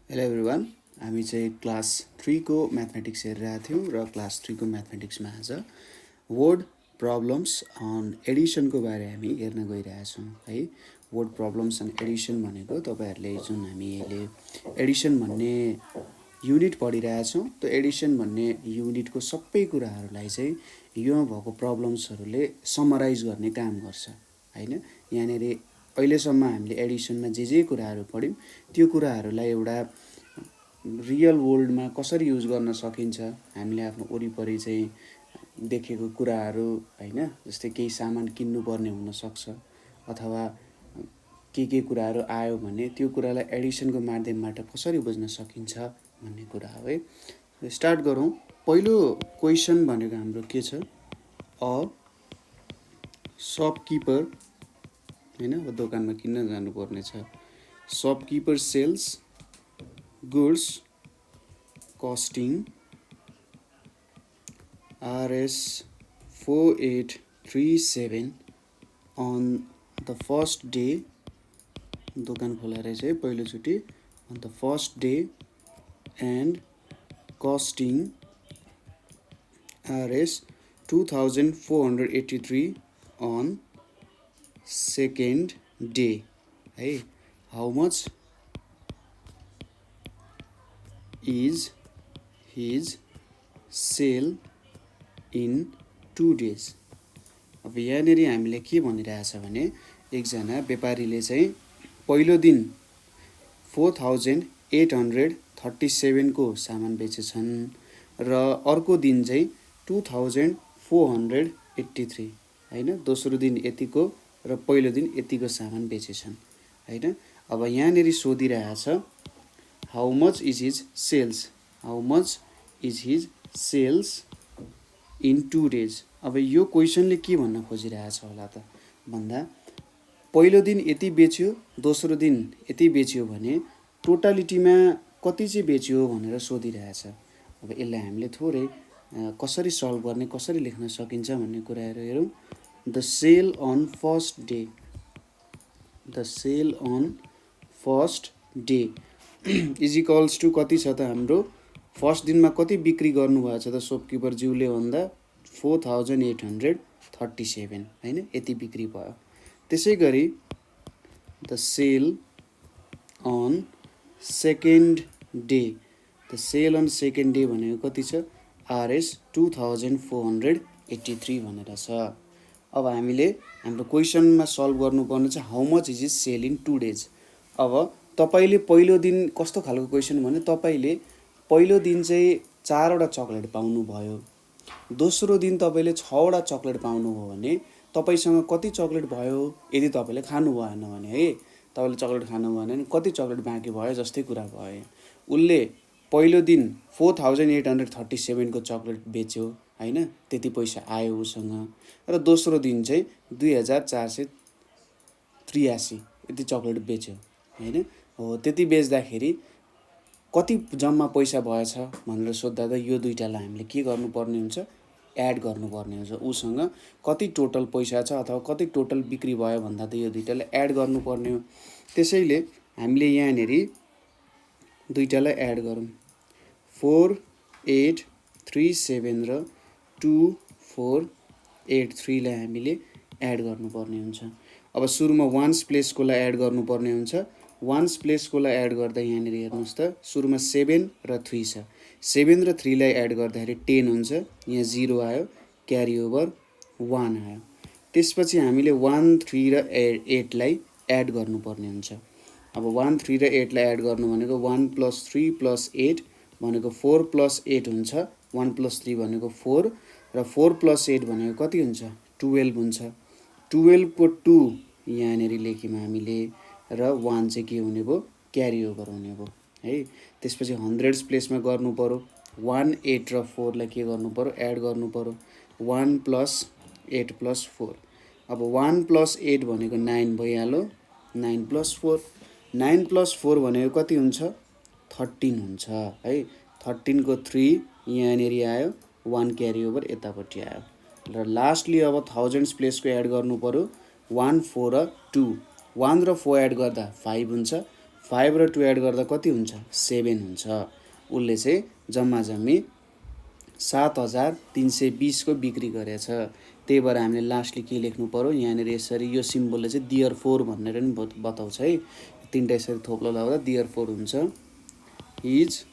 Hello everyone, हामी चाहिँ class 3 को म्याथमेटिक्स हेरिरहेको थियौँ र क्लास 3 को म्याथमेटिक्समा आज वर्ड प्रब्लम्स अन एडिसनको बारे हामी हेर्न गइरहेछौँ है। वर्ड प्रब्लम्स अन एडिसन भनेको तपाईँहरूले जुन हामी अहिले एडिसन भन्ने युनिट पढिरहेछौँ, त्यो एडिसन भन्ने युनिटको सबै कुराहरूलाई चाहिँ यो भएको प्रब्लम्सहरूले समराइज गर्ने काम गर्छ हैन। यहाँनिर अहिलेसम्म हामीले एडिसनमा जे कुराहरू पढ्यौँ त्यो कुराहरूलाई एउटा रियल वर्ल्डमा कसरी युज गर्न सकिन्छ, हामीले आफ्नो वरिपरि चाहिँ देखेको कुराहरू हैन, जस्तै केही सामान किन्नुपर्ने हुनसक्छ अथवा के कुराहरू आयो भने त्यो कुरालाई एडिसनको माध्यमबाट कसरी बुझ्न सकिन्छ भन्ने कुरा हो है। स्टार्ट गरौँ। पहिलो क्वेसन भनेको हाम्रो के छ, अ शपकिपर हैन, अब दोकानमा किन्न जानुपर्ने छ। शपकिपर sales goods costing Rs 4837 on the first day, दोकान खोला रहेछ है पहिलोचोटि, on the first day and costing Rs 2483 on second day है। How much is his sale in 2 days? अब यहाँनिर हामीले के भनिरहेछ भने एकजना व्यापारीले चाहिँ पहिलो दिन 4837 को सामान बेचेछन् र अर्को दिन चाहिँ 2483 हैन, दोस्रो दिन यतिको र पहिलो दिन यतिको सामान बेचेछन् हैन। अब यहाँनिर सोधिरहेछ how much is his sales, how much is his sales in 2 days। अब यो क्वेसनले के भन्न खोजिरहेछ होला त भन्दा पहिलो दिन यति बेच्यो, दोस्रो दिन यति बेच्यो भने टोटालिटीमा कति चाहिँ बेच्यो भनेर सोधिरहेछ। अब यसलाई हामीले थोरै कसरी सल्भ गर्ने, कसरी लेख्न सकिन्छ भन्ने कुराहरू हेरौँ। The sale on first day, the sale on first day is equals to कति छ त हाम्रो, फर्स्ट दिनमा कति बिक्री गर्नुभएको छ त शपकिपर ज्यूले भन्दा 4837 हैन, यति बिक्री भयो। त्यसै गरी the sale on second day, the sale on second day भनेको कति छ, Rs 2483 भनेर छ। अब हामीले हाम्रो क्वेसनमा सल्भ गर्नुपर्ने छ how much is is sale in 2 days। अब तपाईले पहिलो दिन कस्तो खालको क्वेसन भने तपाईले पहिलो दिन चाहिँ 4वटा चकलेट पाउनुभयो, दोस्रो दिन तपाईले 6वटा चकलेट पाउनुभयो भने तपाईसँग कति चकलेट भयो, यदि तपाईले खानु भएन भने है, तपाईले चकलेट खानु भएन भने कति चकलेट बाँकी भयो जस्तै कुरा भयो। उनले पहिलो दिन 4837 को चकलेट बेच्यो हैन, त्यति पैसा आयो उसँग, र दोस्रो दिन चाहिँ 2483 यति चकलेट बेच्यो हैन। हो त्यति बेच्दाखेरि कति जम्मा पैसा भएछ भनेर सोध्दा त यो दुईटालाई हामीले के गर्नुपर्ने हुन्छ, एड गर्नुपर्ने हुन्छ। उसँग कति टोटल पैसा छ अथवा कति टोटल बिक्री भयो भन्दा त यो दुईटालाई एड गर्नुपर्ने हो। त्यसैले हामीले यहाँनिर दुईटालाई एड गरौँ, 4837 र 2483 लाई हामीले एड गर्नुपर्ने हुन्छ। अब सुरुमा वान्स प्लेसकोलाई एड गर्नुपर्ने हुन्छ। वान्स प्लेसकोलाई एड गर्दा यहाँनिर हेर्नुहोस् त सुरुमा 7 र 3 छ, 7 र 3 लाई एड गर्दाखेरि 10 हुन्छ, यहाँ 0 आयो, क्यारी ओभर 1 आयो। त्यसपछि हामीले 1, 3 र 8 लाई एड गर्नुपर्ने हुन्छ। अब 1, 3 र 8 लाई एड गर्नु भनेको 1 + 3 + 8 भनेको 4 + 8 हुन्छ, 1 + 3 भनेको 4 र 4 + 8 भनेको कति हुन्छ, 12 हुन्छ। 12 को 2 यहाँनिर लेख्यौँ हामीले र 1 चाहिँ के हुने भयो, क्यारी ओभर हुने भयो है। त्यसपछि हन्ड्रेड्स प्लेसमा गर्नु पर्यो, 1, 8 र 4 लाई के गर्नु पर्यो, एड गर्नु पर्यो, 1 + 8 + 4। अब 1 + 8 भनेको 9 भइहाल्यो, 9 + 4, 9 + 4 भनेको कति हुन्छ, 13 हुन्छ है। 13 को 3 यहाँनिर आयो, 1 क्यारी ओभर यतापट्टि आयो र लास्टली अब थाउजन्ड्स प्लेसको एड गर्नु पर्यो, 1, 4 र 2, 1 र 4 एड गर्दा 5 हुन्छ, 5 र 2 एड गर्दा कति हुन्छ 7 हुन्छ। उसले चाहिँ जम्मा जम्मी 7320 को बिक्री गरेछ। त्यही भएर हामीले लास्टली के लेख्नु पर्यो यहाँनिर यसरी यो सिम्बलले चाहिँ देयर फोर भनेर नि बताउँछ है। तीनटा यसरी थोप्लो लगाउँदा देयर फोर हुन्छ his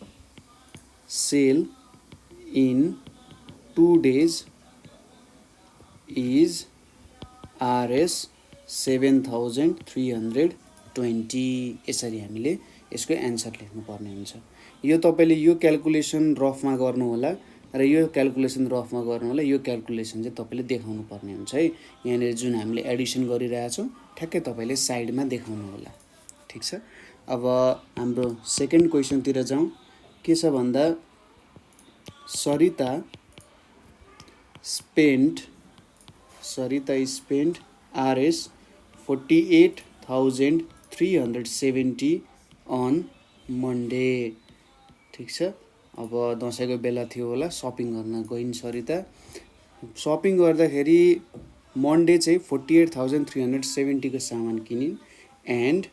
sale in 2 days is RS 7320। यसरी हामीले यसको एन्सर लेख्नुपर्ने हुन्छ। यो तपाईले यो क्याल्कुलेसन रफमा गर्नु होला र यो क्याल्कुलेसन रफमा गर्नु होला। यो क्याल्कुलेसन चाहिँ तपाईले देखाउनु पर्ने हुन्छ है। यहाँनिर जुन हामीले एडिसन गरिरहेछौँ ठ्याक्कै तपाईले साइडमा देखाउनु होला। ठीक छ। अब हाम्रो सेकेन्ड क्वेसनतिर जाउँ। के छ भन्दा Sarita spend RS 48,370 on Monday. ठीक छ। अब दसैँको बेला थियो होला, सपिङ गर्न गइन् सरिता। सपिङ गर्दाखेरि मन्डे चाहिँ 48,370 को सामान किनिन् एन्ड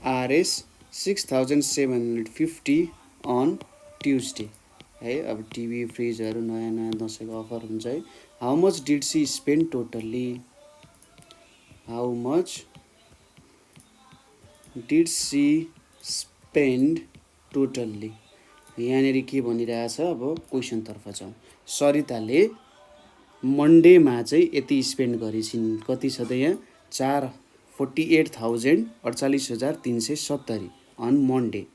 RS 6,750 अन ट्युसडे है। अब टिभी फ्रिजहरू नयाँ नयाँ दसैँको अफर हुन्छ है। How much did she spend totally? How much did she spend totally? यहाँनिर के भनिरहेछ अब क्वेसनतर्फ जाउँ। सरिताले मन्डेमा चाहिँ यति स्पेन्ड गरेछिन्। कति छ त यहाँ 48,370 अन मन्डे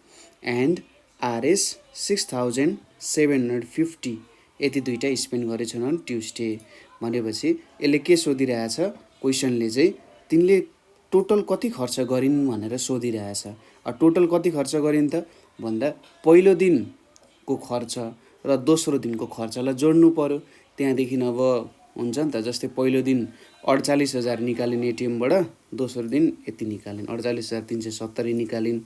एन्ड RS 6,750 यति दुईटा स्पेन्ड गरेछन् अन ट्युसडे। भनेपछि यसले के सोधिरहेछ क्वेसनले चाहिँ तिनले टोटल कति खर्च गरिन् भनेर सोधिरहेछ। टोटल कति खर्च गरिन् त भन्दा पहिलो दिनको खर्च र दोस्रो दिनको खर्चलाई जोड्नु पर्यो। त्यहाँदेखि अब हुन्छ नि त, जस्तै पहिलो दिन 48,000 निकालिन् एटिएमबाट, दोस्रो दिन यति निकालिन् 48,370 निकालिन्,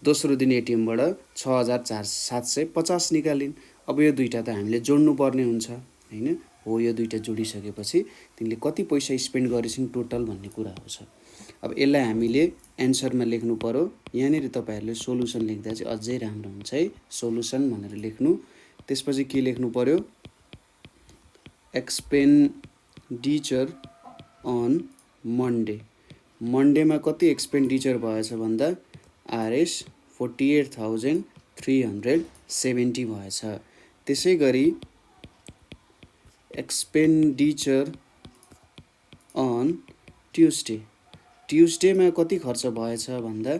दोस्रो दिन एटिएमबाट 6,750 निकालिन्। अब यो दुईटा त हामीले जोड्नु पर्ने हुन्छ हैन। हो यो दुईटा जोडिसकेपछि तिनले कति पैसा स्पेन्ड गरेछिन् टोटल भन्ने कुरा हो छ। अब यसलाई हामीले एन्सरमा लेख्नु पर्यो। यहाँनिर तपाईहरुले सोलुसन लेख्दा चाहिँ अझै राम्रो हुन्छ है। सोलुसन भनेर लेख्नु। त्यसपछि के लेख्नु पर्यो एक्सपेन्डिचर अन मन्डे। मन्डेमा कति एक्सपेन्डिचर भएछ भन्दा RS 48,370 भएछ। त्यसै गरी एक्सपेन्डिचर अन ट्युसडे। ट्युसडेमा कति खर्च भएछ भन्दा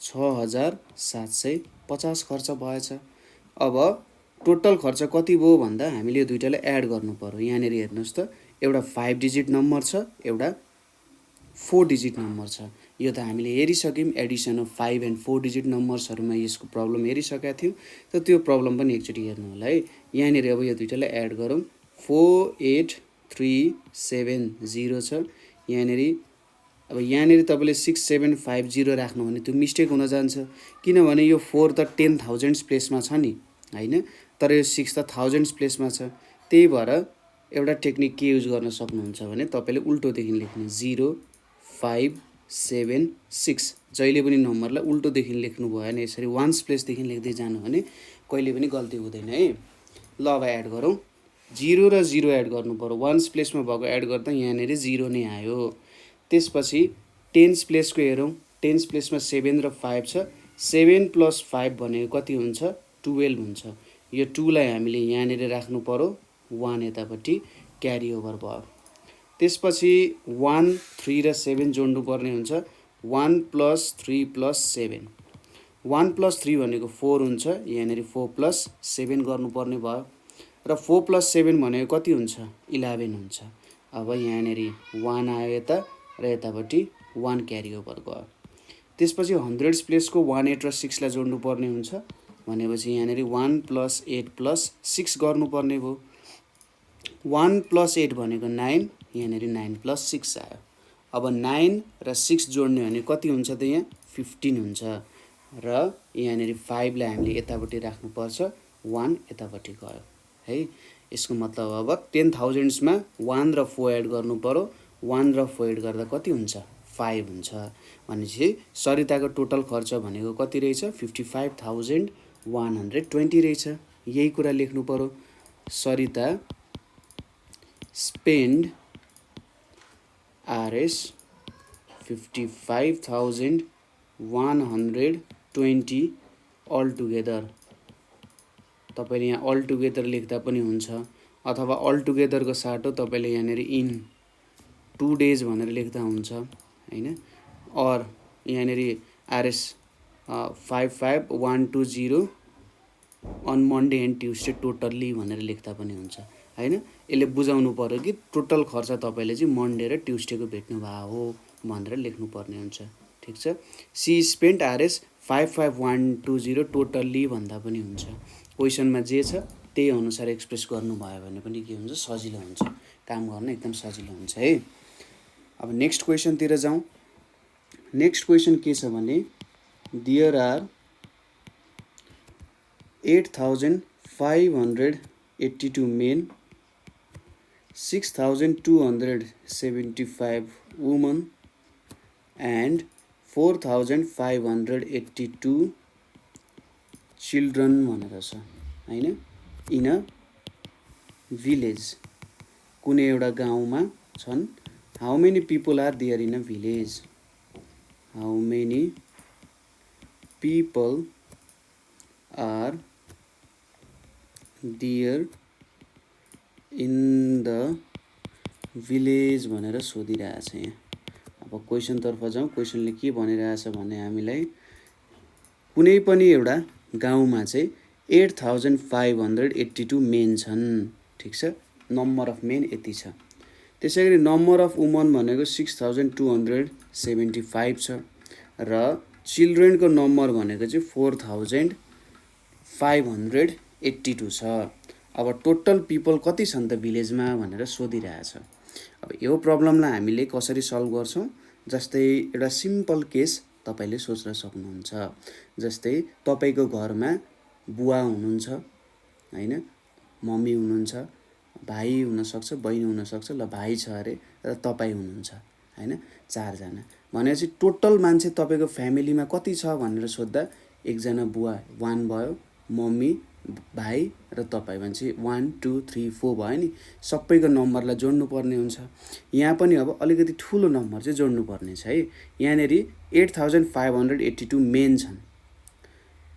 6,750 खर्च भएछ। अब टोटल खर्च कति भयो भन्दा हामीले यो दुईटालाई एड गर्नु पर्यो। यहाँनिर हेर्नुस् त एउटा 5 डिजिट नम्बर छ, एउटा 4 डिजिट नम्बर छ। यो त हामीले हेरिसक्यौं। एडिसन अफ 5 एन्ड 4 डिजिट नम्बर्सहरुमा यसको प्रब्लम हेरिसकेका थियौं। त त्यो प्रब्लम पनि एकचोटी हेर्नु होला है। यहाँनिर अब यो दुईटालाई एड गरौँ। 48,370 छ। यहाँनिर तपाईले 6750 राख्नु भने त्यो मिस्टेक हुन जान्छ। किनभने यो 4 त 10,000 प्लेसमा छ नि हैन, तर यो 6 त थाउजन्ड्स प्लेसमा छ। त्यही भएर एउटा टेक्निक के युज गर्न सक्नुहुन्छ भने तपाईले उल्टोदेखि लेख्नु 0576। जहिले पनि नम्बरलाई उल्टोदेखि लेख्नु भएन, यसरी वान्स प्लेसदेखि लेख्दै जानु भने कहिले पनि गल्ती हुँदैन है। ल अब एड गरौँ। 0 र 0 एड गर्नु पर्यो। वान्स प्लेसमा भएको एड गर्दा यहाँनिर 0 नै आयो। त्यसपछि टेन्स प्लेसको हेरौँ। टेन्स प्लेसमा 7 र 5 छ। 7 + 5 भनेको कति हुन्छ 12 हुन्छ। यो 2 लाई हामीले यहाँनिर राख्नु पर्यो। 1 यतापट्टि क्यारी ओभर भयो। त्यसपछि 1 3 र 7 जोड्नु पर्ने हुन्छ। 1 + 3 + 7। 1 + 3 भनेको 4 हुन्छ। यहाँनिर 4 + 7 गर्नुपर्ने भयो र 4 + 7 भनेको कति हुन्छ 11 हुन्छ। अब यहाँनिर 1 आयो यता र यतापट्टि 1 क्यारी ओभर भयो। त्यसपछि हन्ड्रेड्स प्लेसको 1 8 र 6 लाई जोड्नु पर्ने हुन्छ। भनेपछि यहाँनिर 1 + 8 + 6 गर्नुपर्ने भयो। 1 + 8 भनेको 9, यहाँनिर 9 + 6 आयो। अब 9 र 6 जोड्ने भने कति हुन्छ त यहाँ 15 हुन्छ र यहाँनिर 5 लाई हामीले यतापट्टि राख्नुपर्छ। 1 यतापट्टि गयो है। यसको मतलब अब 10,000 मा 1 र 4 एड गर्नु पर्यो। 1 र 4 एड गर्दा कति हुन्छ 5 हुन्छ। भनेपछि सरिताको टोटल खर्च भनेको कति रहेछ 55,120 रहेछ। यही कुरा लेख्नु पर्यो। Sarita spend RS 55,120 all together. तपाईले यहाँ अल टुगेदर लेख्दा पनि हुन्छ अथवा अल टुगेदरको साटो तपाईले यहाँनेर इन 2 days भनेर लेख्दा हुन्छ हैन। और यहाँनेर RS 55,120 on Monday and Tuesday totally भनेर लेख्दा पनि हुन्छ हैन। यसले बुझाउनु पर्यो कि टोटल खर्च तपाईले चाहिँ मन्डे र ट्युसडेको भेट्नु भएको हो भनेर लेख्नु पर्ने हुन्छ। ठीक छ। सी स्पेन्ड RS 55,120 टोटल्ली भन्दा पनि हुन्छ। क्वेसनमा जे छ त्यही अनुसार एक्सप्रेस गर्नुभयो भने पनि के हुन्छ सजिलो हुन्छ, काम गर्न एकदम सजिलो हुन्छ है। अब नेक्स्ट क्वेसनतिर जाउँ। नेक्स्ट क्वेसन के छ भने there are 8,582 men, 6,275 women and 4,582 children भनेर छ हैन। इन अ भिलेज कुनै एउटा गाउँमा छन्। How many people are there in a village? How many people are there in the village भनेर सोधिरहेछ यहाँ। अब क्वेसनतर्फ जाउँ। क्वेसनले के भनिरहेछ भने हामीलाई कुनै पनि एउटा गाउँमा चाहिँ 8,582 मेन छन्। ठिक छ। नम्बर अफ मेन यति छ। त्यसैगरी नम्बर अफ वुमन भनेको 6,275 छ र चिल्ड्रेनको नम्बर भनेको चाहिँ 4,582 छ। अब टोटल पिपल कति छन् त भिलेजमा भनेर सोधिरहेछ। अब यो प्रब्लमलाई हामीले कसरी सल्भ गर्छौँ? जस्तै एउटा सिम्पल केस तपाईले सोच्न सक्नुहुन्छ। जस्तै तपाईको घरमा बुवा हुनुहुन्छ हैन, मम्मी हुनुहुन्छ, भाइ हुन सक्छ, बहिनी हुन सक्छ। ल भाइ छ अरे र तपाई हुनुहुन्छ हैन, 4 जना। भनेपछि टोटल मान्छे तपाईको फ्यामिलीमा कति छ भनेर सोध्दा एकजना बुवा 1 भयो, मम्मी, भाइ र तपाई भनेपछि 1 2 3 4 भयो नि। सबैको नम्बरलाई जोड्नु पर्ने हुन्छ। यहाँ पनि अब अलिकति ठुलो नम्बर चाहिँ जोड्नु पर्ने छ है। यहाँनेरि 8,582 मेन छन्,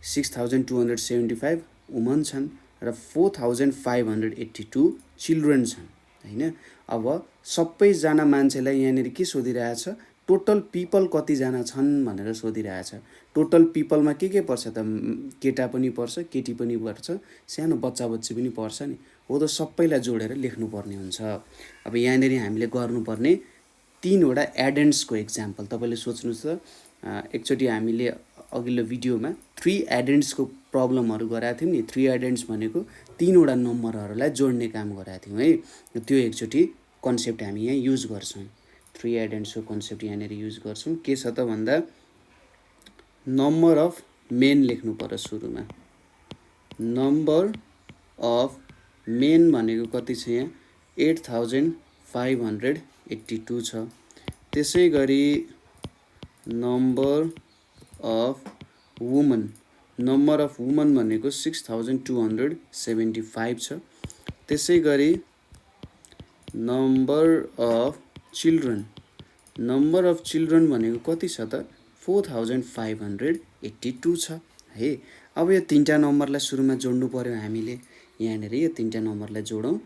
6,275 वुमन छन् र 4,582 चिल्ड्रेन छन् हैन। अब सबैजना मान्छेलाई यहाँनेर के सोधिरहेछ? टोटल पिपल कतिजना छन् भनेर सोधिरहेछ। टोटल पिपलमा के पर्छ त? केटा पनि पर्छ, केटी पनि पर्छ, सानो बच्चा बच्ची पनि पर्छ नि। हो त सबैलाई जोडेर लेख्नुपर्ने हुन्छ। अब यहाँनेर हामीले गर्नुपर्ने 3 वटा एडेन्ड्सको एक्जाम्पल तपाईले सोच्नुस् त। एकचोटि हामीले अघिल्लो भिडियोमा 3 एडेन्ड्सको प्रब्लमहरु गराएको थियौं नि। 3 एडेन्ड्स भनेको 3 वटा नम्बरहरुलाई जोड्ने काम गराएको थियौं है। त्यो एकचोटि कन्सेप्ट हामी यहाँ युज गर्छौं। 3 एडेन्ड्सको कन्सेप्ट यहाँनेर युज गर्छौं। के छ त भन्दा नम्बर अफ मेन लेख्नु पर्यो सुरुमा। नम्बर अफ मेन भनेको कति छ यहाँ? 8,582 छ। त्यसैगरी number of woman, number of woman भनेको 6,275 छ। त्यसैगरी number of children, number of children भनेको कति छ त? 4,582 छ है। अब यो 3टा नम्बरलाई सुरुमा जोड्नु पर्यो हामीले। यहाँनेर यो 3टा नम्बरलाई जोडौं।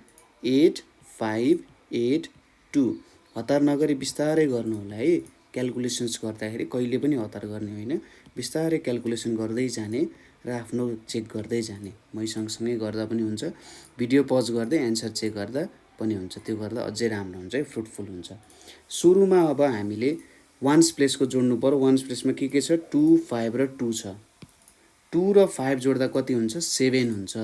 8 5 8 2। हतार नगरी बिस्तारै गर्नु होला है। क्याल्कुलेसन्स गर्दाखेरि कहिले पनि हतार गर्ने होइन, बिस्तारै क्याल्कुलेसन गर्दै जाने र आफ्नो चेक गर्दै जाने। मै सँगसँगै गर्दा पनि हुन्छ, भिडियो पज गर्दै एन्सर चेक गर्दा पनि हुन्छ। त्यो गर्दा अझै राम्रो हुन्छ है, फ्रुटफुल हुन्छ। सुरुमा अब हामीले वान्स प्लेसको जोड्नु पर्यो। वान्स प्लेसमा के छ? 2 5 र 2 छ। 2 र 5 जोड्दा कति हुन्छ? 7 हुन्छ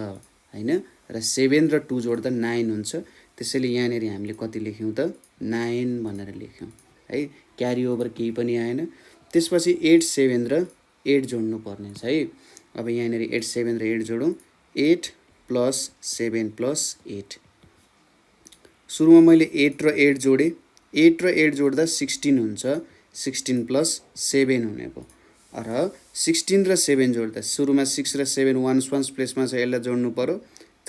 हैन। र 7 र 2 जोड्दा 9 हुन्छ। त्यसैले यहाँनेर हामीले कति लेख्यौं त? 9 भनेर लेख्यौं है। क्यारी ओभर केही पनि आएन। त्यसपछि 8 7 र 8 जोड्नु पर्ने छ है। अब यहाँनेर 8 7 र 8 जोडौं। 8 + 7 + 8। सुरुमा मैले 8 र 8 जोडे। 8 र 8 जोड्दा 16 हुन्छ। 16 प्लस 7 हुने भयो र 16 र 7 जोड्दा सुरुमा 6 र 7 वान्स प्लेसमा छ यसलाई जोड्नु पर्यो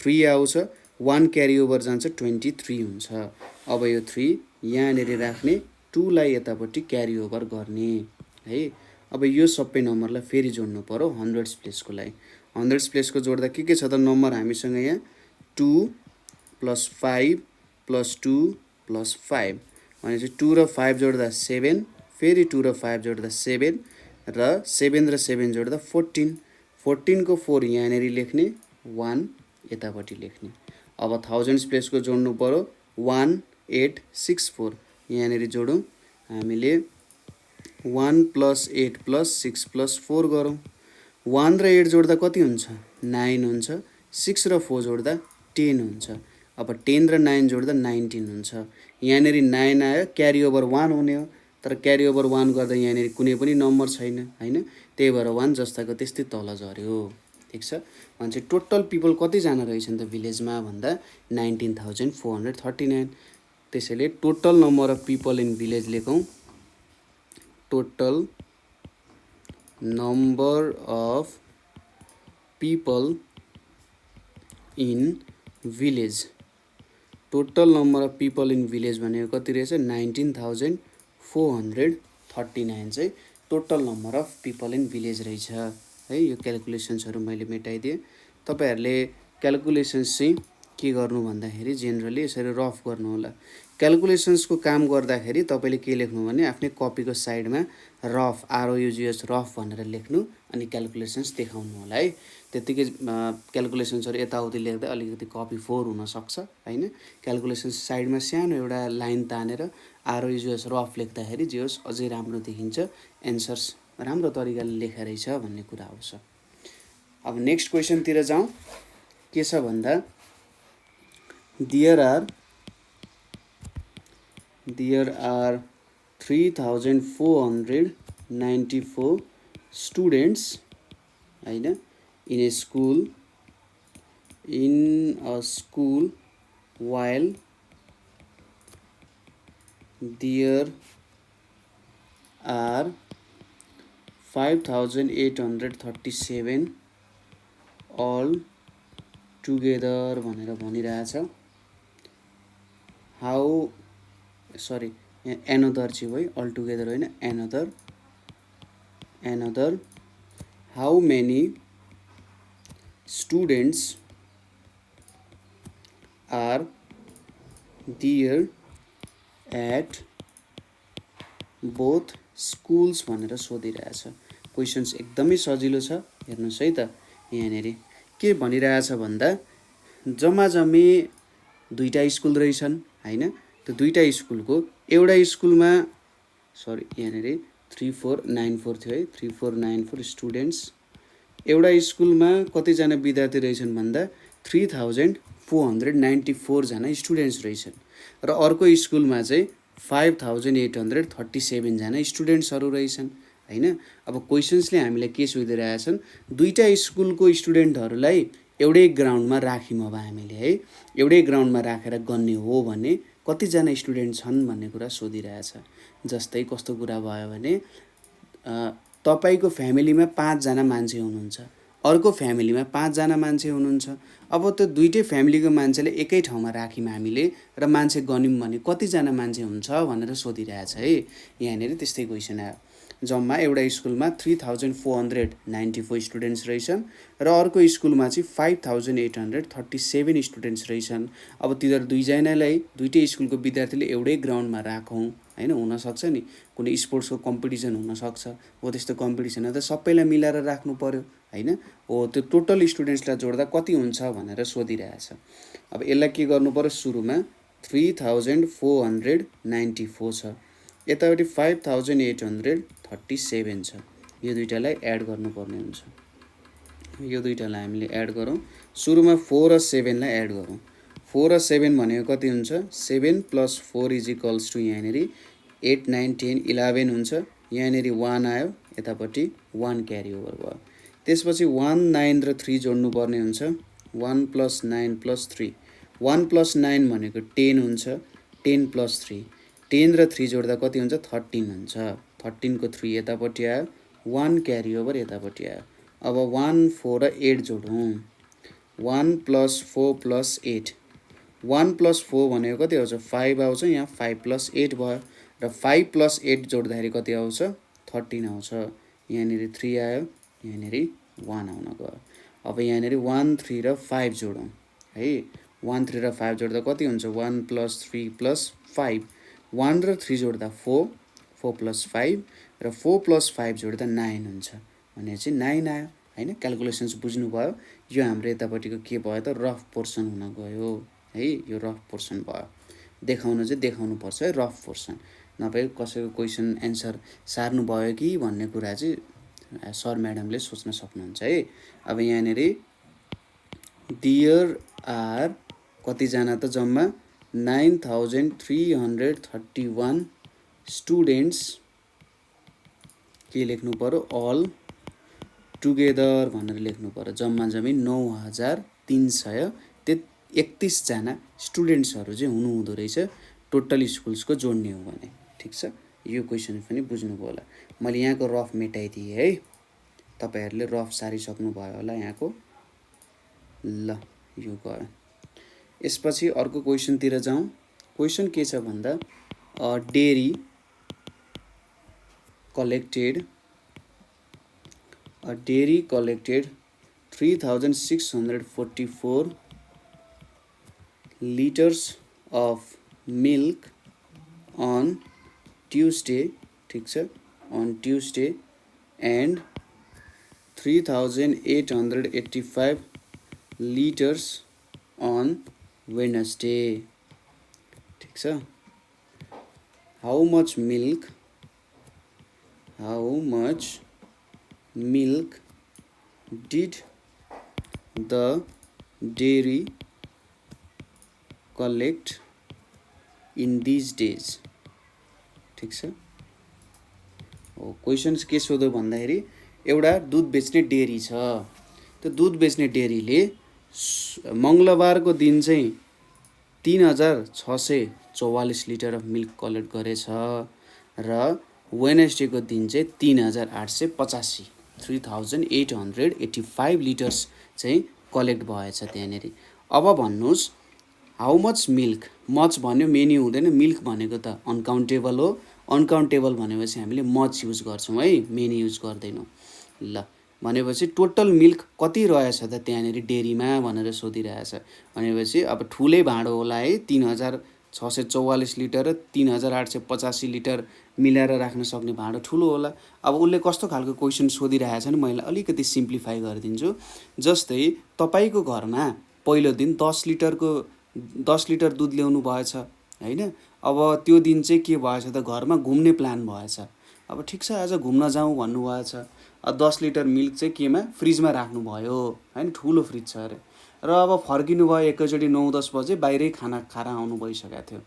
3 आउँछ 1 क्यारी ओभर जान्छ 23 हुन्छ। अब यो 3 यहाँनिर राख्ने 2 लाई यतापट्टि क्यारी ओभर गर्ने है। अब यो सबै नम्बरलाई फेरि जोड्नु पर्यो हन्ड्रेड्स प्लेसको लागि। हन्ड्रेड्स प्लेसको जोड्दा के छ त नम्बर हामीसँग यहाँ 2 प्लस 5 प्लस 2 प्लस 5 भनेपछि 2 र 5 जोड्दा 7 फेरि 2 र 5 जोड्दा 7 र 7 र 7 जोड्दा 14 14 को 4 यहाँनिर लेख्ने 1 यतापट्टि लेख्ने। अब थाउजन्ड्स प्लेसको जोड्नु पर्यो 1864 यहाँनिर जोडौँ हामीले 1 प्लस 8 प्लस 6 प्लस 4 गरौँ 1 र 8 जोड्दा कति हुन्छ 9 हुन्छ 6 र 4 जोड्दा 10 हुन्छ। अब 10 र 9 जोड्दा 19 हुन्छ। यहाँनिर 9 आयो क्यारी ओभर 1 हुने हो तर क्यारी ओभर 1 गर्दा यहाँनिर कुनै पनि नम्बर छैन हैन त्यही भएर 1 जस्ताको त्यस्तै तल झर्यो ठीक छ। भनेपछि टोटल पिपल कतिजना रहेछन् त भिलेजमा भन्दा 19,439। त्यसैले total number of people in village लेखौँ total number of people in village total number of people in village भनेको कति रहेछ 19,439 चाहिँ total number of people in village रहेछ है। यो क्याल्कुलेसन्सहरू मैले मेटाइदिएँ। तपाईहरूले क्याल्कुलेसन्स चाहिँ के गर्नु भन्दाखेरि जेनरली यसरी रफ गर्नु होला। क्याल्कुलेसन्सको काम गर्दाखेरि तपाईँले के लेख्नु भने आफ्नै कपीको साइडमा रफ ROUGH रफ भनेर लेख्नु अनि क्याल्कुलेसन्स देखाउनु होला है। त्यतिकै क्याल्कुलेसन्सहरू यताउति लेख्दा अलिकति कपी फोर हुनसक्छ हैन। क्याल्कुलेसन्स साइडमा सानो एउटा लाइन तानेर ROUGH रफ लेख्दाखेरि जे होस् अझै राम्रो देखिन्छ एन्सर्स राम्रो तरिकाले लेखा रहेछ भन्ने कुरा आउँछ। अब नेक्स्ट क्वेसनतिर जाउँ। के छ भन्दा देयर आर 3,494 students हैन in a school while there are 5,837 all together भनेर भनिरहेछ। हाउ सरी another चाहिँ है all together होइन another how many students are there at both schools भनेर सोधिरहेछ। क्वेशन्स एकदमै सजिलो छ हेर्नुस् है त। यहाँनिर के भनिरहेछ भन्दा जम्मा जम्मी दुईटा स्कुल रहेछन् हैन। त्यो दुईटा स्कुलको एउटा स्कुलमा सरी यहाँनिर 3494 थियो है 3494 स्टुडेन्ट्स एउटा स्कुलमा कतिजना विद्यार्थी रहेछन् भन्दा 3,494 जना स्टुडेन्ट्स रहेछन् र अर्को स्कुलमा चाहिँ 5,837 जना स्टुडेन्ट्सहरू रहेछन् हैन। अब क्वेशन्सले हामीलाई के सोधिरहेछन् दुईटा स्कुलको स्टुडेन्टहरूलाई एउटै ग्राउन्डमा राख्यौँ अब हामीले है एउटै ग्राउन्डमा राखेर गन्ने हो भने कतिजना स्टुडेन्ट छन् भन्ने कुरा सोधिरहेछ। जस्तै कस्तो कुरा भयो भने तपाईको फ्यामिलीमा 5 जना मान्छे हुनुहुन्छ अर्को फ्यामिलीमा 5 जना मान्छे हुनुहुन्छ। अब त्यो दुईटै फ्यामिलीको मान्छेले एकै ठाउँमा राख्यौँ हामीले र मान्छे गन्यौँ भने कतिजना मान्छे हुन्छ भनेर सोधिरहेछ है। यहाँनिर त्यस्तै क्वेसन आयो। जम्मा एउटा स्कुलमा 3,494 स्टुडेन्ट्स रहेछन् र अर्को स्कुलमा चाहिँ 5,837 स्टुडेन्ट्स रहेछन्। अब तिनीहरू दुईजनालाई दुईटै स्कुलको विद्यार्थीले एउटै ग्राउन्डमा राखौँ हैन हुनसक्छ नि कुनै स्पोर्ट्सको कम्पिटिसन हुनसक्छ हो त्यस्तो कम्पिटिसन त सबैलाई मिलाएर राख्नु पर्यो हैन हो त्यो टोटल स्टुडेन्ट्सलाई जोड्दा कति हुन्छ भनेर सोधिरहेछ। अब यसलाई के गर्नु पर्यो सुरुमा 3,494 छ यतापट्टि 5,837 छ यो दुईटालाई एड गर्नुपर्ने हुन्छ। यो दुईटालाई हामीले एड गरौँ सुरुमा 4 र 7 लाई एड गरौँ 4 र 7 भनेको कति हुन्छ 7 + 4 = यहाँनिर 8 9 10 11 हुन्छ। यहाँनिर 1 आयो यतापट्टि 1 क्यारी ओभर भयो। त्यसपछि 1 9 र 3 जोड्नु पर्ने हुन्छ 1 + 9 + 3 1 + 9 भनेको 10 हुन्छ 10 + 3 10 र 3 जोड्दा कति हुन्छ 13 हुन्छ 13 को 3 यतापट्टि आयो, 1 क्यारी ओभर यतापट्टि आयो। अब 1 4 र 8 जोडौँ। 1 + 4 + 8, 1 + 4 भनेको कति आउँछ 5 आउँछ, यहाँ 5 + 8 भयो र 5 + 8 जोड्दाखेरि कति आउँछ 13 आउँछ। यहाँनिर 3 आयो, यहाँनिर 1 आउन गयो। अब यहाँनिर 1 3 र 5 जोडौँ है। 1 3 र 5 जोड्दा कति हुन्छ 1 + 3 + 5, 1 र 3 जोड्दा 4, 4 + 5 र 4 + 5 जोड्दा 9 हुन्छ भनेपछि 9 आयो हैन। क्याल्कुलेसन्स बुझ्नुभयो। यो हाम्रो यतापट्टिको के भयो त रफ पोर्सन हुन गयो है। यो रफ पोर्सन भयो। देखाउन चाहिँ देखाउनुपर्छ है रफ पोर्सन, नभए कसैको क्वेसन एन्सर सार्नु भयो कि भन्ने कुरा चाहिँ सर म्याडमले सोच्न सक्नुहुन्छ है। अब यहाँनिर देयर आर कतिजना त जम्मा 9331 स्टुडेन्ट्स के लेख्नु पर्यो अल टुगेदर भनेर लेख्नु पर्यो। जम्मा जम्मी 9331 जना स्टुडेन्ट्सहरू चाहिँ हुनुहुँदो रहेछ टोटल स्कुल्सको जोड्ने हो भने। ठिक छ, यो क्वेसन पनि बुझ्नुभयो होला। मैले यहाँको रफ मेटाइदिएँ है, तपाईहरुले रफ सारिसक्नुभयो होला यहाँको। ल यो गयो। यसपछि अर्को क्वेसनतिर जाउँ। क्वेसन के छ भन्दा dairy collected 3644 liters of milk on Tuesday, ठीक छ, on Tuesday and 3885 liters on Wednesday, ठीक छ। How much milk did the dairy collect in these days, ठीक छ। क्वेसन्स के सोध्यो भन्दाखेरि एउटा दुध बेच्ने डेरी छ, त्यो दुध बेच्ने डेरीले मङ्गलबारको दिन चाहिँ 3644 लिटर अफ मिल्क कलेक्ट गरेछ र वेडनेसडेको दिन चाहिँ 3885 3885 लिटर्स चाहिँ कलेक्ट भएछ त्यहाँनिर। अब भन्नुहोस् हाउ मच मिल्क, मच भन्यो मेनी हुँदैन, मिल्क भनेको त अनकाउन्टेबल हो, अनकाउन्टेबल भनेपछि हामीले मच युज गर्छौँ है, मेनी युज गर्दैनौँ। ल भनेपछि टोटल मिल्क कति रहेछ त त्यहाँनिर डेरीमा भनेर सोधिरहेछ भनेपछि अब ठुलै भाँडो होला है, 3644 लिटर र 3885 लिटर मिलाएर राख्न सक्ने भाँडो ठुलो होला। अब उसले कस्तो खालको क्वेसन सोधिरहेछ नि मैले अलिकति सिम्प्लिफाई गरिदिन्छु। जस्तै तपाईको घरमा पहिलो दिन 10 लिटर दुध ल्याउनु भएछ हैन। अब त्यो दिन चाहिँ के भएछ त घरमा घुम्ने प्लान भएछ। अब ठिक छ आज घुम्न जाउँ भन्नुभएछ। 10 लिटर मिल्क चाहिँ केमा फ्रिजमा राख्नु भयो हैन, ठुलो फ्रिज छ अरे। र अब फर्किनु भयो एकैचोटि 9-10 बजे, बाहिरै खाना खाएर आउनु भइसकेको थियो,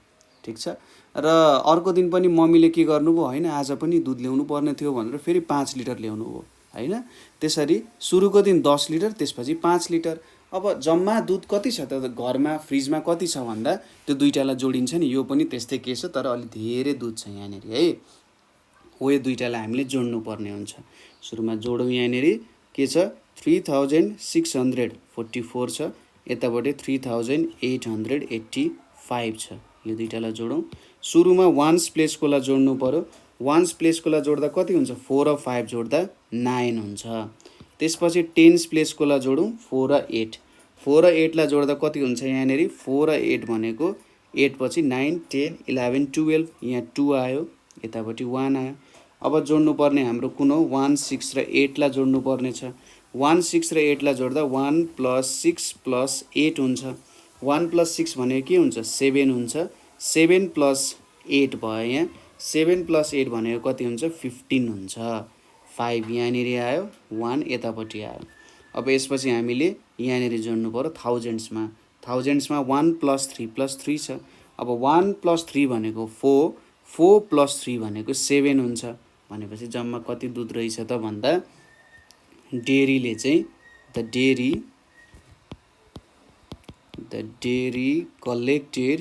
ठिक छ। र अर्को दिन पनि मम्मीले के गर्नुभयो हैन आज पनि दुध ल्याउनु पर्ने थियो भनेर फेरि 5 लिटर ल्याउनु भयो हैन। त्यसरी सुरुको दिन 10 लिटर, त्यसपछि 5 लिटर। अब जम्मा दुध कति छ त घरमा फ्रिजमा कति छ भन्दा त्यो दुईटालाई जोडिन्छ नि, यो पनि त्यस्तै केस छ तर अलि धेरै दुध छ यहाँनिर है। हो यो दुईटालाई हामीले जोड्नु पर्ने हुन्छ। सुरुमा जोडौँ, यहाँनिर के छ 3644 छ, यतापट्टि 3885 छ, यो दुईटालाई जोडौँ। सुरुमा वान्स प्लेसकोलाई जोड्नु पर्यो। वान्स प्लेसकोलाई जोड्दा कति हुन्छ 4 र 5 जोड्दा 9 हुन्छ। त्यसपछि टेन्स प्लेसकोलाई जोडौँ 4 र 8, 4 र 8 लाई जोड्दा कति हुन्छ यहाँनिर 4 र 8 भनेको 8 पछि 9 10 11 12, यहाँ 2 आयो, यतापट्टि 1 आयो। अब जोड्नु पर्ने हाम्रो कुन हो 1 6 र 8 लाई जोड्नु पर्ने छ। 1 6 र 8 लाई जोड्दा 1 + 6 + 8 हुन्छ। 1 + 6 भनेको के हुन्छ 7 हुन्छ। 7 + 8 भयो, यहाँ 7 + 8 भनेको कति हुन्छ 15 हुन्छ। 5 यहाँनिर आयो, 1 यतापट्टि आयो। अब यसपछि हामीले यहाँनिर जोड्नु पर्यो थाउजन्ड्समा। 1 + 3 + 3 छ। अब 1 + 3 भनेको 4, 4 + 3 भनेको 7 हुन्छ भनेपछि जम्मा कति दुध रहेछ त भन्दा डेरीले चाहिँ the dairy collected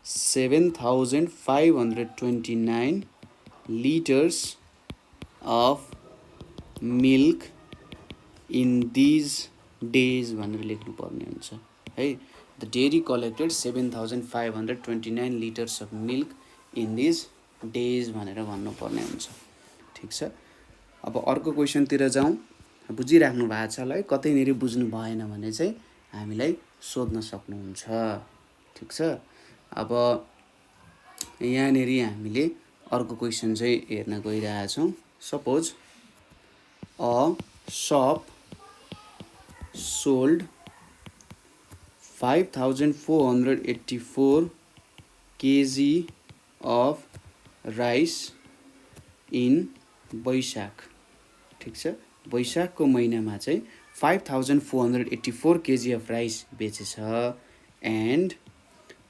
7529 liters of milk in these days भनेर लेख्नुपर्ने हुन्छ है। The dairy collected 7,529 liters of milk in these days भनेर भन्नुपर्ने हुन्छ। ठिक छ, अब अर्को क्वेसनतिर जाउँ। बुझिराख्नु भएको छ होला है, कतैनिर बुझ्नु भएन भने चाहिँ हामीलाई सोध्न सक्नुहुन्छ। ठिक छ, अब यहाँनिर हामीले अर्को क्वेसन चाहिँ हेर्न गइरहेछौँ। Suppose a shop sold 5,484 kg of rice in Baishakh. ठिक छ, वैशाखको महिनामा चाहिँ 5,484 kg अफ राइस बेचेछ एन्ड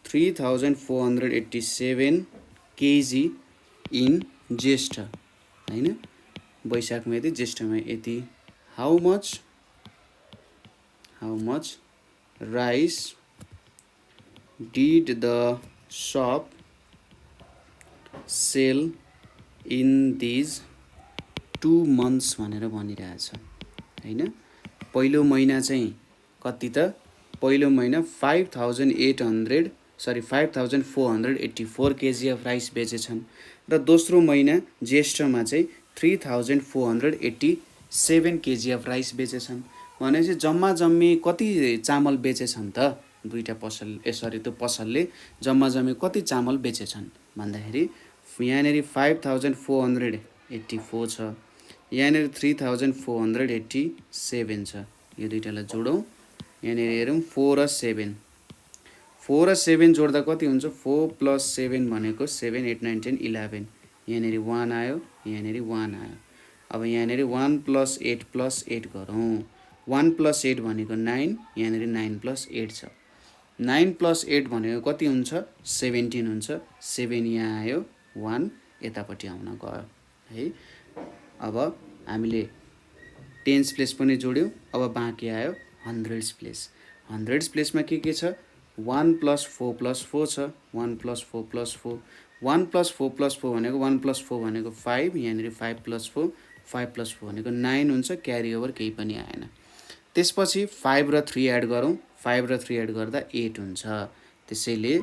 3,487 kg इन ज्येष्ठ होइन, वैशाखमा यति, ज्येष्ठमा यति। How much rice did the shop sell in these 2 months भनेर भनिरहेछ होइन। पहिलो महिना चाहिँ कति त, पहिलो महिना 5,484 kg अफ राइस बेचेछन् र दोस्रो महिना ज्येष्ठमा चाहिँ 3,487 kg अफ राइस बेचेछन्। भनेपछि जम्मा जम्मी कति चामल बेचेछन् त दुईटा पसल, त्यो पसलले जम्मा जम्मी कति चामल बेचेछन् भन्दाखेरि यहाँनिर 5,484 छ, यहाँनिर 3,487 छ। यो दुईटालाई जोडौँ, यहाँनिर हेरौँ 4 र 7 जोड्दा कति हुन्छ, 4 + 7 भनेको 7, 8, 9, 10, 11। यहाँनिर 1 आयो, यहाँनिर 1 आयो। अब यहाँनिर 1 + 8 + 8 गरौँ। 1 + 8 भनेको 9, यहाँनिर 9 + 8 छ। 9 + 8 भनेको कति हुन्छ, 17 हुन्छ। 7 यहाँ आयो, 1 यतापट्टि आउन गयो है। अब हामीले टेन्स प्लेस पनि जोड्यौँ। अब बाँकी आयो हन्ड्रेड्स प्लेस। हन्ड्रेड्स प्लेसमा के छ, 1 + 4 + 4 छ, 1 + 4 + 4, 1 + 4 + 4 भनेको 1 + 4 भनेको 5, यहाँनिर 5 + 4, 5 + 4 भनेको 9 हुन्छ। क्यारी ओभर केही पनि आएन। त्यसपछि 5 र 3 एड गरौँ, 5 र 3 एड गर्दा 8 हुन्छ। त्यसैले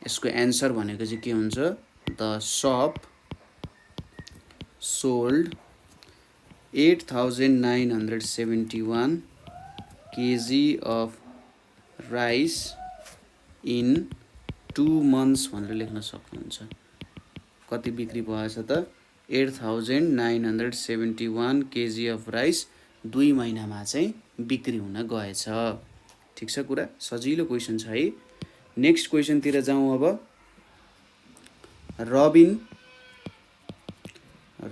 यसको एन्सर भनेको चाहिँ के हुन्छ, द शप sold 8,971 kg of rice in 2 months भनेर लेख्न सक्नुहुन्छ। कति बिक्री भएछ त, 8,971 kg अफ राइस 2 महिनामा चाहिँ बिक्री हुन गएछ। ठिक छ, कुरा सजिलो क्वेसन छ है। नेक्स्ट क्वेसनतिर जाउँ। अब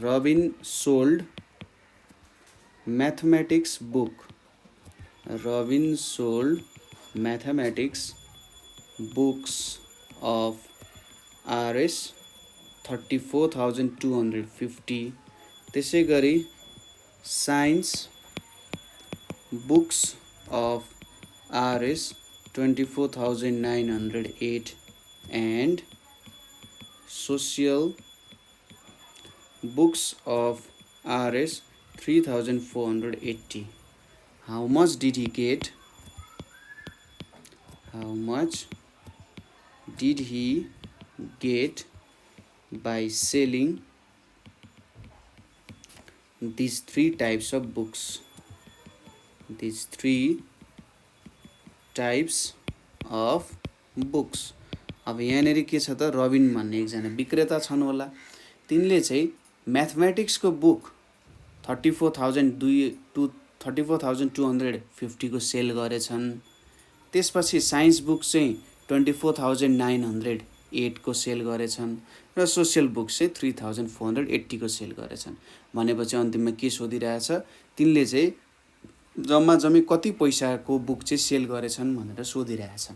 Rabin sold mathematics book. Rabin sold mathematics books of RS 34,250। त्यसै गरी science books of RS 24,908 and social books of RS 3,480। How much did he get? How much did he get by selling these 3 types of books? These 3 types of books. अब यहाँनिर के छ त, रबिन भन्ने एकजना विक्रेता छन् होला, तिनले चाहिँ म्याथमेटिक्सको बुक 34,250 को सेल गरेछन्। त्यसपछि साइन्स बुक चाहिँ 24,908 को सेल गरेछन् र सोसियल बुक चाहिँ 3,480 को सेल गरेछन्। भनेपछि अन्तिममा के सोधिरहेछ, तिनले चाहिँ जम्मा जम्मी कति पैसाको बुक चाहिँ सेल गरेछन् भनेर सोधिरहेछ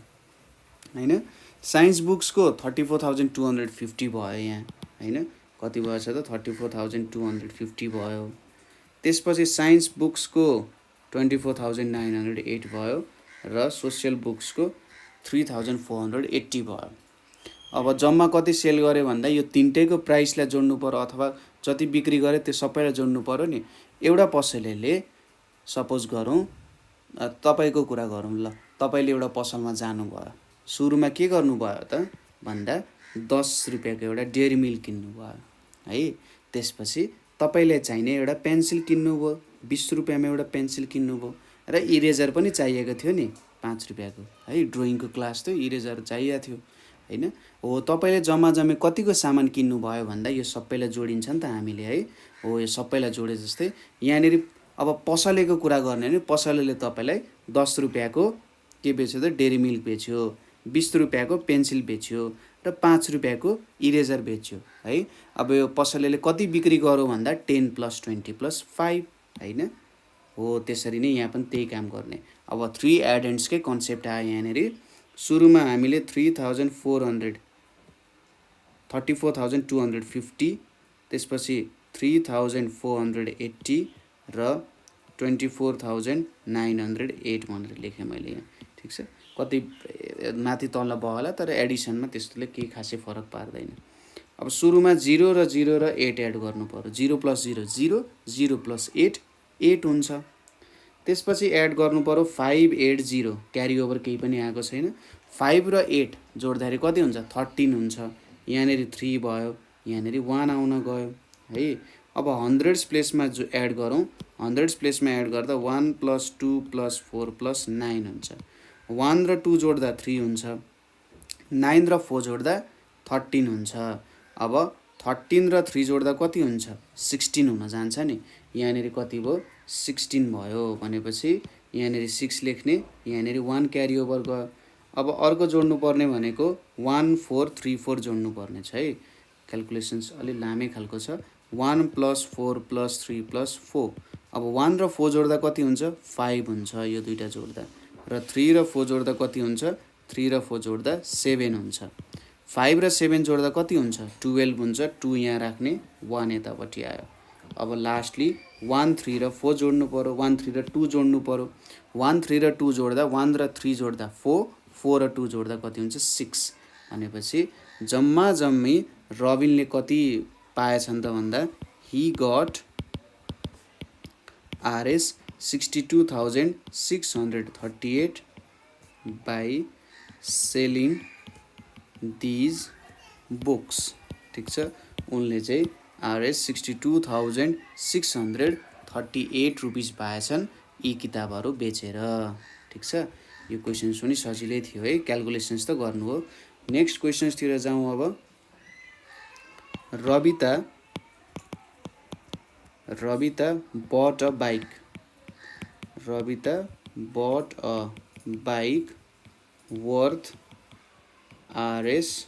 हैन। साइन्स बुक्सको 34,250 भयो यहाँ हैन, कति भएछ त 34,250 भयो। त्यसपछि साइन्स बुक्सको 24,908 भयो र सोसियल बुक्सको 3,480 भयो। अब जम्मा कति सेल गरे भन्दा यो तिनटैको प्राइसलाई जोड्नु पर्यो अथवा जति बिक्री गरे त्यो सबैलाई जोड्नु पर्यो नि। एउटा पसलेले सपोज गरौँ तपाईँको कुरा गरौँ ल, तपाईँले एउटा पसलमा जानुभयो, सुरुमा के गर्नुभयो त भन्दा 10 रुपियाँको एउटा डेयरी मिल्क किन्नुभयो है। त्यसपछि तपाईँले चाहिने एउटा पेन्सिल किन्नुभयो, 20 रुपियाँमा एउटा पेन्सिल किन्नुभयो र इरेजर पनि चाहिएको थियो नि 5 रुपियाँको है, ड्रइङको क्लास थियो, इरेजर चाहिएको थियो हैन। हो तपाईँले जम्मा जम्मी कतिको सामान किन्नुभयो भन्दा यो सबैलाई जोडिन्छ नि त हामीले है। हो यो सबैलाई जोडे जस्तै यहाँनिर अब पसलेको कुरा गर्ने भने पसलेले तपाईँलाई 10 रुपियाँको के बेच्यो त डेयरी मिल्क बेच्यो, 20 रुपियाँको पेन्सिल बेच्यो र 5 रुपियाँको इरेजर बेच्यो है। अब यो पसलेले कति बिक्री गर्यो भन्दा 10 + 20 + 5 हैन। हो त्यसरी नै यहाँ पनि त्यही काम गर्ने। अब 3 एडेन्ड्सकै कन्सेप्ट आयो यहाँनिर। सुरुमा हामीले 34,250, त्यसपछि 3,480 र 24,908 भनेर लेखेँ मैले यहाँ, ठिक छ। कति माथि तल भयो होला, तर एडिसनमा त्यस्तोले केही खासै फरक पार्दैन। अब सुरुमा 0 र 0 र 8 एड गर्नु पर्यो। 0 + 0 0, 0 + 8 8 हुन्छ। त्यसपछि एड गर्नु पर्यो 580, क्यारी ओभर केही पनि आएको छैन। 5 र 8 जोड्दाखेरि कति हुन्छ 13 हुन्छ। यहाँनिर 3 भयो, यहाँनिर 1 आउन गयो है। अब 100s प्लेसमा जो एड गरौँ, 100s प्लेसमा एड गर्दा 1 + 2 + 4 + 9 हुन्छ। 1 र 2 जोड्दा 3 हुन्छ, 9 र 4 जोड्दा 13 हुन्छ। अब 13 र 3 जोड्दा कति हुन्छ 16 हुन जान्छ नि। यहाँनिर कति भयो 16 भयो भनेपछि यहाँनिर 6 लेख्ने, यहाँनिर 1 क्यारी ओभर गयो। अब अर्को जोड्नु पर्ने भनेको 1434 जोड्नु पर्ने छ है। क्याल्कुलेसन्स अलि लामै खालको छ। 1 + 4 + 3 + 4। अब 1 र 4 जोड्दा कति हुन्छ 5 हुन्छ यो दुईटा जोड्दा, र 3 र 4 जोड्दा कति हुन्छ 3 र 4 जोड्दा 7 हुन्छ। 5 र 7 जोड्दा कति हुन्छ 12 हुन्छ। 2 यहाँ राख्ने, 1 यतापट्टि आयो। अब लास्टली 1 3 र 4 जोड्नु पर्यो, 1 3 र 2 जोड्नु पर्यो। 1 3 र 2 जोड्दा 1 र 3 जोड्दा 4, 4 र 2 जोड्दा कति हुन्छ 6 भनेपछि जम्मा जम्मी रबिनले कति पाएछन् त भन्दा he got Rs 62,638 by selling these books, ठिक छ। उनले चाहिँ Rs 62,638 रुपिस पाएछन् यी किताबहरू बेचेर, ठिक छ। यो क्वेसन पनि सजिलै थियो है, क्याल्कुलेसन्स त गर्नु हो। नेक्स्ट क्वेसन्सतिर जाउँ। अब Rabita bought a bike. Rabita bought a bike worth Rs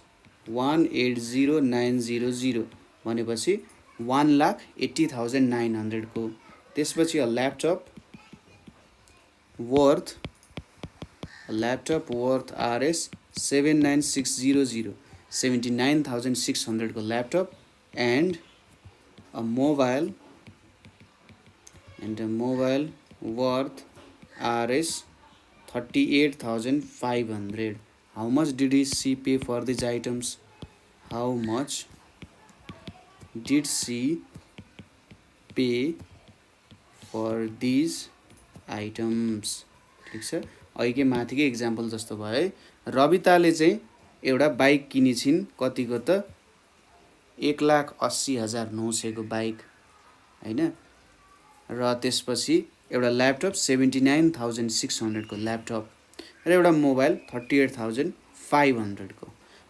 180,900 भनेपछि 1,80,900 को। त्यसपछि a laptop worth Rs 79,600, 79,600 को laptop and a mobile worth Rs 38,500. How much did she pay for these items? How much did she pay for these items? ठिक छ। अघिकै माथिकै example जस्तो भयो है। रबिताले चाहिँ एउटा बाइक किनिछिन्, कतिको त 1,80,900 को बाइक हैन। र त्यसपछि एउटा ल्यापटप 79,600 को ल्यापटप र एउटा मोबाइल 38,500 को।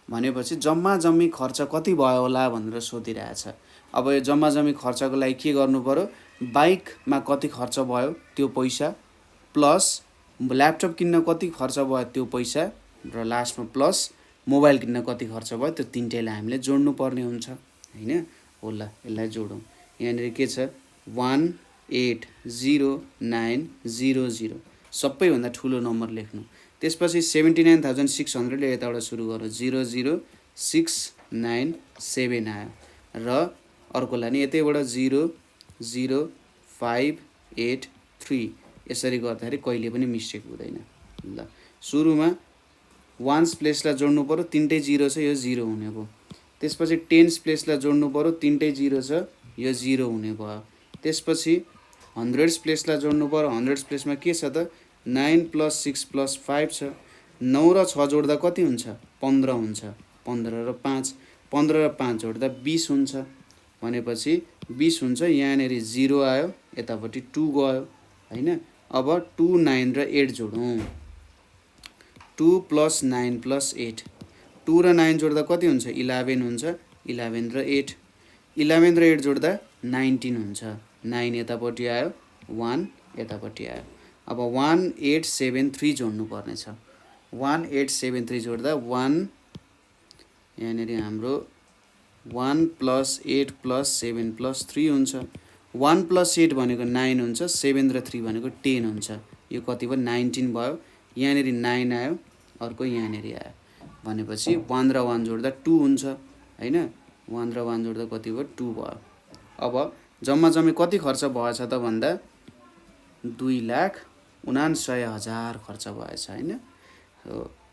भनेपछि जम्मा जम्मी खर्च कति भयो होला भनेर सोधिरहेछ। अब यो जम्मा जम्मी खर्चको लागि के गर्नु पर्यो, बाइकमा कति खर्च भयो त्यो पैसा प्लस ल्यापटप किन्न कति खर्च भयो त्यो पैसा र लास्टमा प्लस मोबाइल किन्न कति खर्च भयो त्यो तीनटैलाई हामीले जोड्नु पर्ने हुन्छ हैन। होला यसलाई जोडौँ। यहाँनिर के छ 180,900 सबैभन्दा ठुलो नम्बर लेख्नु। त्यसपछि 79,600 ले यताबाट सुरु गरौँ, 00697 आयो र अर्कोलाई नि यतैबाट 00583 यसरी गर्दाखेरि कहिले पनि मिस्टेक हुँदैन। ल सुरुमा वान्स प्लेसलाई जोड्नु पर्यो, तिनटै जिरो छ, यो जिरो हुने भयो। त्यसपछि टेन्स प्लेसलाई जोड्नु पर्यो, तिनटै जिरो छ, यो जिरो हुने भयो। त्यसपछि हन्ड्रेड्स प्लेसलाई जोड्नु पर्यो, हन्ड्रेड्स प्लेसमा के छ त 9 + 6 + 5 छ। 9 र 6 जोड्दा कति हुन्छ? 15 हुन्छ। 15 र 5, 15 र 5 जोड्दा 20 हुन्छ। भनेपछि 20 हुन्छ, यहाँनिर 0 आयो, यतापट्टि 2 गयो हैन। अब 2, 9 र 8 जोडौँ। 2 + 9 + 8, 2 र 9 जोड्दा कति हुन्छ? 11 हुन्छ। 11 र 8, 11 र 8 जोड्दा 19 हुन्छ। 9 यतापट्टि आयो, 1 यतापट्टि आयो। अब 1873 जोड्नु पर्ने छ। 1873 जोड्दा 1, यहाँनिर हाम्रो 1 + 8 + 7 + 3 हुन्छ। 1 + 8 भनेको 9 हुन्छ, 7 र 3 भनेको 10 हुन्छ। यो कति भयो? 19 भयो। यहाँनिर 9 आयो, अर्को यहाँनिर आयो। भनेपछि 1 र 1 जोड्दा 2 हुन्छ हैन। 1 र 1 जोड्दा कति भयो? 2 भयो। अब जम्मा जम्मी कति खर्च भएछ त भन्दा 2,59,000 खर्च भएछ हैन।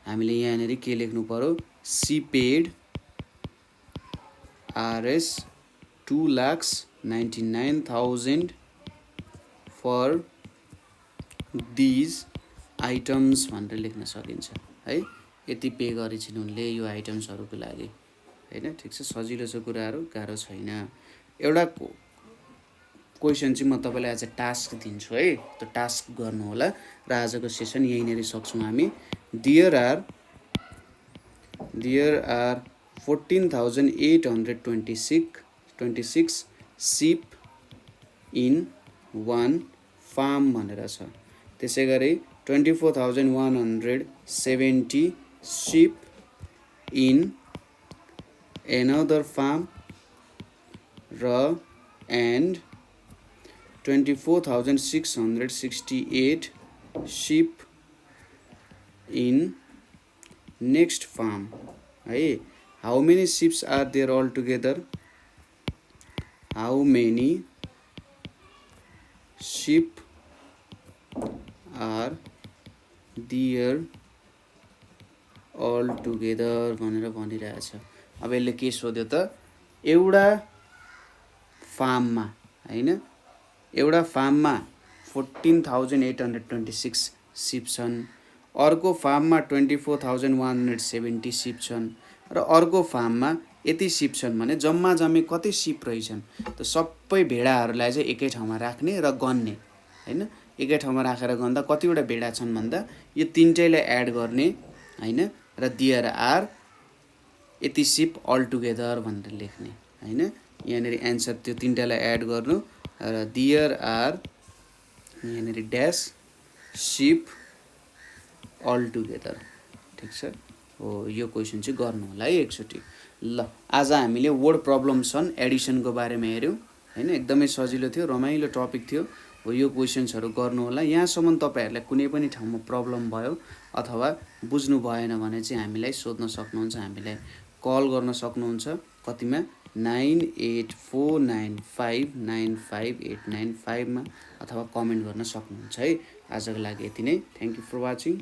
हामीले यहाँनिर के लेख्नु पर्यो? She paid RS 2,99,000 for these items भनेर लेख्न सकिन्छ है। यति पे गरेछिन् उनले यो आइटम्सहरूको लागि हैन। ठिक छ, सजिलो छ, कुराहरू गाह्रो छैन। एउटा क्वेसन चाहिँ म तपाईँलाई आज टास्क दिन्छु है, त्यो टास्क गर्नु होला र आजको सेसन यहीँनिर सक्छौँ हामी। There are 14,826 sheep in one farm भनेर छ। त्यसै गरी 24,170 sheep in another farm र and 24,668 sheep in next farm है। How many sheep are there altogether? How many sheep are there altogether भनेर भनिरहेछ। अब यसले के सोध्यो त? एउटा फार्ममा हैन, एउटा फार्ममा 14,826 सिप छन्, अर्को फार्ममा 24,170 सिप छन् र अर्को फार्ममा यति सिप छन् भने जम्मा जम्मी कति सिप रहेछन् त? सबै भेडाहरूलाई चाहिँ एकै ठाउँमा राख्ने र गन्ने हैन। एकै ठाउँमा राखेर गन्दा कतिवटा भेडा छन् भन्दा यो तिनटैलाई एड गर्ने हैन र देयर आर यति सिप अल टुगेदर भनेर लेख्ने हैन। यहाँनिर एन्सर त्यो तिनटालाई एड गर्नु र देयर आर यहाँनिर ड्यास सिप अल टुगेदर। ठिक छ हो, यो क्वेसन चाहिँ गर्नु होला है एकचोटि। ल, आज हामीले वर्ड प्रब्लम्स एडिसनको बारेमा हेऱ्यौँ हैन। एकदमै सजिलो थियो, रमाइलो टपिक थियो हो। यो क्वेसन्सहरू गर्नु होला। यहाँसम्म तपाईँहरूलाई कुनै पनि ठाउँमा प्रब्लम भयो अथवा बुझ्नु भएन भने चाहिँ हामीलाई सोध्न सक्नुहुन्छ, हामीलाई कल गर्न सक्नुहुन्छ। कतिमा? 9849595895 मा अथवा कमेन्ट गर्न सक्नुहुन्छ है। आजको लागि यति नै। Thank you for watching.